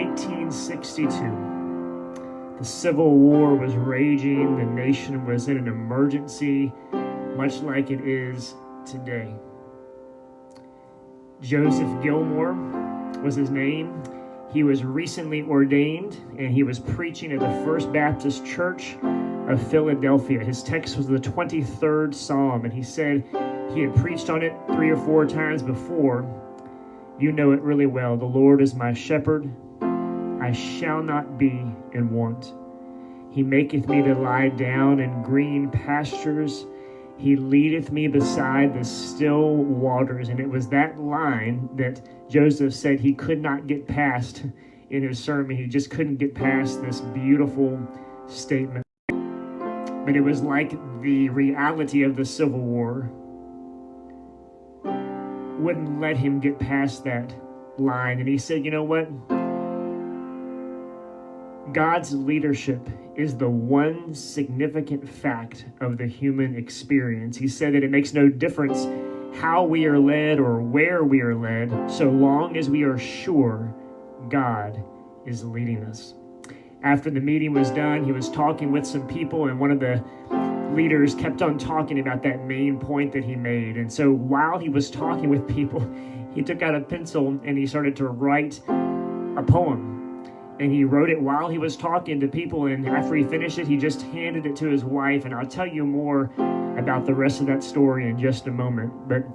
1962. The Civil War was raging. The nation was in an emergency, much like it is today. Joseph Gilmore was his name. He was recently ordained, and he was preaching at the First Baptist Church of Philadelphia. His text was the 23rd Psalm, and he said he had preached on it 3 or 4 times before. You know it really well. The Lord is my shepherd. I shall not be in want. He maketh me to lie down in green pastures. He leadeth me beside the still waters. And it was that line that Joseph said he could not get past in his sermon. He just couldn't get past this beautiful statement. But it was like the reality of the Civil War wouldn't let him get past that line. And he said, you know what? God's leadership is the one significant fact of the human experience. He said that it makes no difference how we are led or where we are led, so long as we are sure God is leading us. After the meeting was done, he was talking with some people, and one of the leaders kept on talking about that main point that he made. And so while he was talking with people, he took out a pencil and he started to write a poem. And he wrote it while he was talking to people, and after he finished it, he just handed it to his wife. And I'll tell you more about the rest of that story in just a moment. But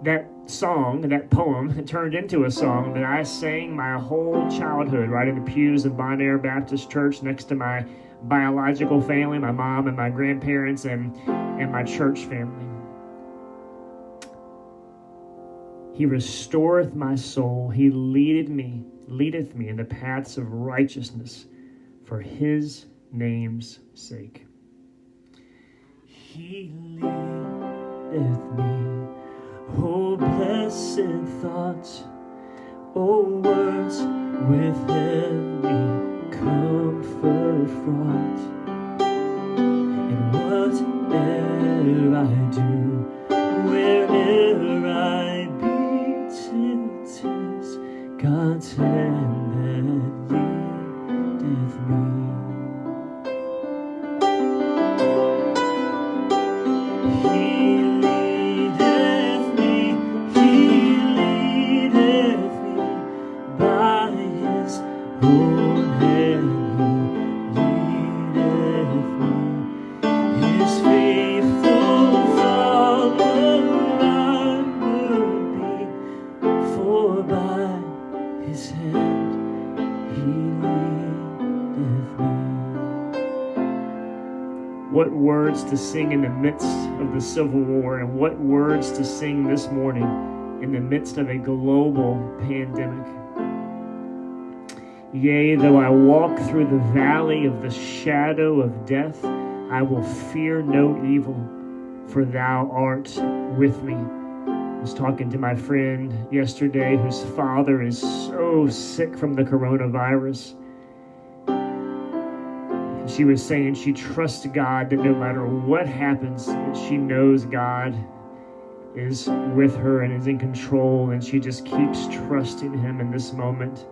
that song, that poem, it turned into a song that I sang my whole childhood right in the pews of Bon Air Baptist Church next to my biological family, my mom and my grandparents and my church family. He restoreth my soul. He leadeth me in the paths of righteousness for his name's sake. He leadeth me, oh blessed thoughts, oh words with heavenly comfort fraught. And whate'er I do, where'er I be, tis God's hand that leadeth me. He leadeth me by his own hand. He leadeth me, his faithful follower I will be, for by his hand he leadeth me. What words to sing in the midst of the Civil War, and what words to sing this morning in the midst of a global pandemic. Yea, though I walk through the valley of the shadow of death, I will fear no evil, for thou art with me. I was talking to my friend yesterday whose father is so sick from the coronavirus. And she was saying she trusts God that no matter what happens, that she knows God is with her and is in control, and she just keeps trusting him in this moment.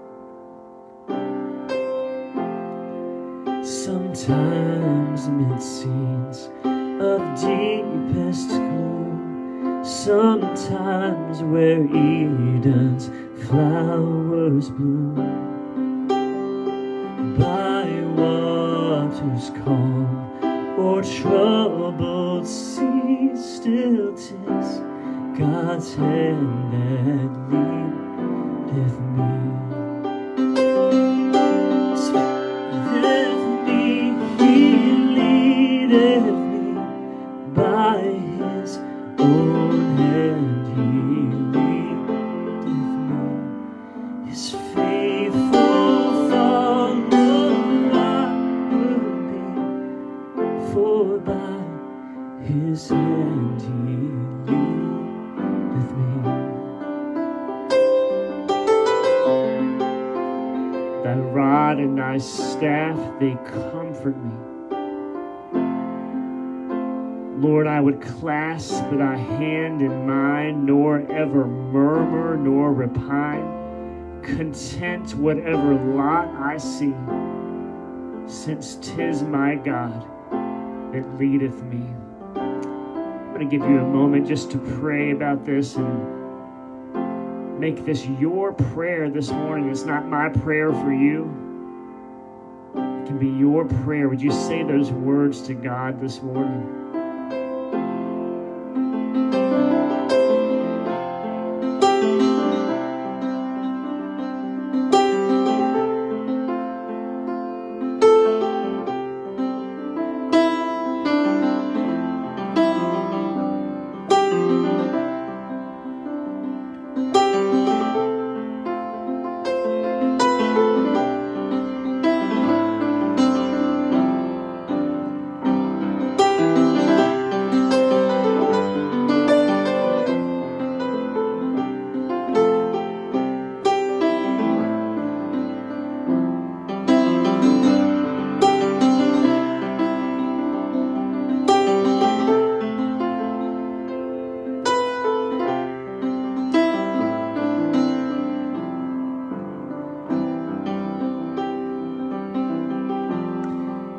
Sometimes amid scenes of deepest gloom, sometimes where Eden's flowers bloom, by waters calm or troubled seas, still 'tis God's hand that leadeth me. He leadeth me by his own hand. He leadeth me, his faithful follower I will be, for by his hand he leadeth me. Thy rod and thy staff, they comfort me. Lord, I would clasp thy hand in mine, nor ever murmur nor repine. content whatever lot I see, since 'tis my God that leadeth me. I'm going to give you a moment just to pray about this and make this your prayer this morning. It's not my prayer for you. It can be your prayer. Would you say those words to God this morning?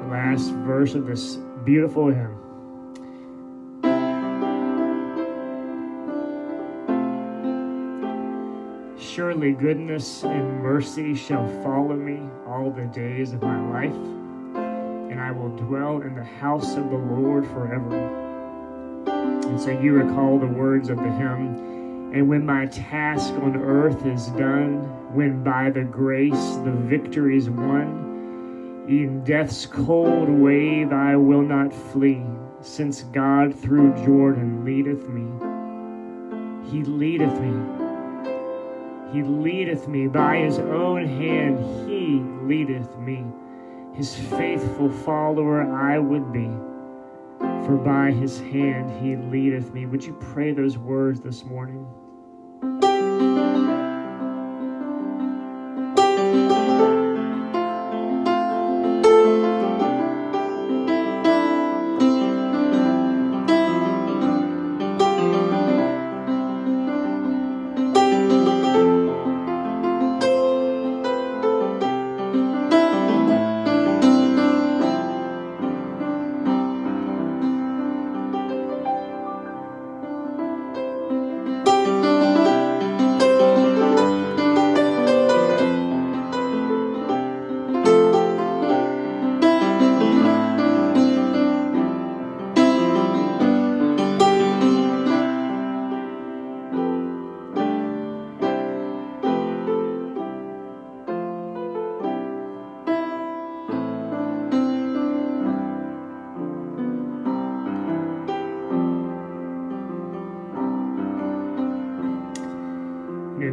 Last verse of this beautiful hymn. Surely goodness and mercy shall follow me all the days of my life, and I will dwell in the house of the Lord forever. And so you recall the words of the hymn, and when my task on earth is done, when by the grace the victory's won, in death's cold wave I will not flee, since God through Jordan leadeth me. He leadeth me. He leadeth me by his own hand. He leadeth me. His faithful follower I would be, for by his hand he leadeth me. Would you pray those words this morning?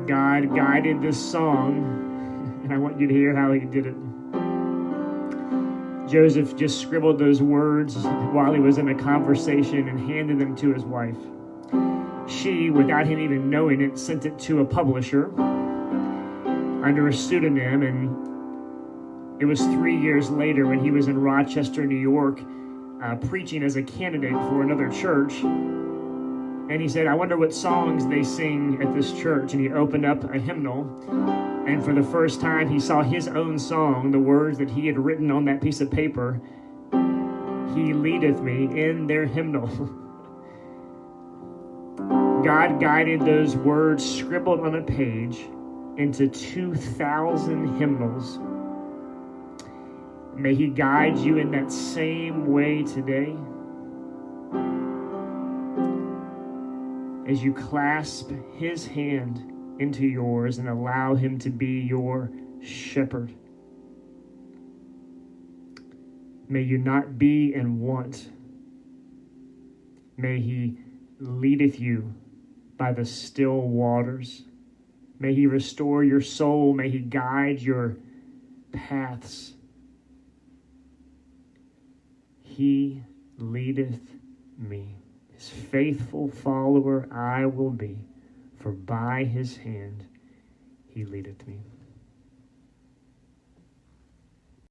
God guided this song, and I want you to hear how he did it. Joseph just scribbled those words while he was in a conversation and handed them to his wife. She, without him even knowing it, sent it to a publisher under a pseudonym, and it was 3 years later when he was in Rochester, New York, preaching as a candidate for another church. And he said, I wonder what songs they sing at this church. And he opened up a hymnal. And for the first time, he saw his own song, the words that he had written on that piece of paper. He leadeth me in their hymnal. God guided those words scribbled on a page into 2,000 hymnals. May he guide you in that same way today. As you clasp his hand into yours and allow him to be your shepherd. May you not be in want. May he leadeth you by the still waters. May he restore your soul. May he guide your paths. He leadeth me. His faithful follower I will be, for by his hand he leadeth me.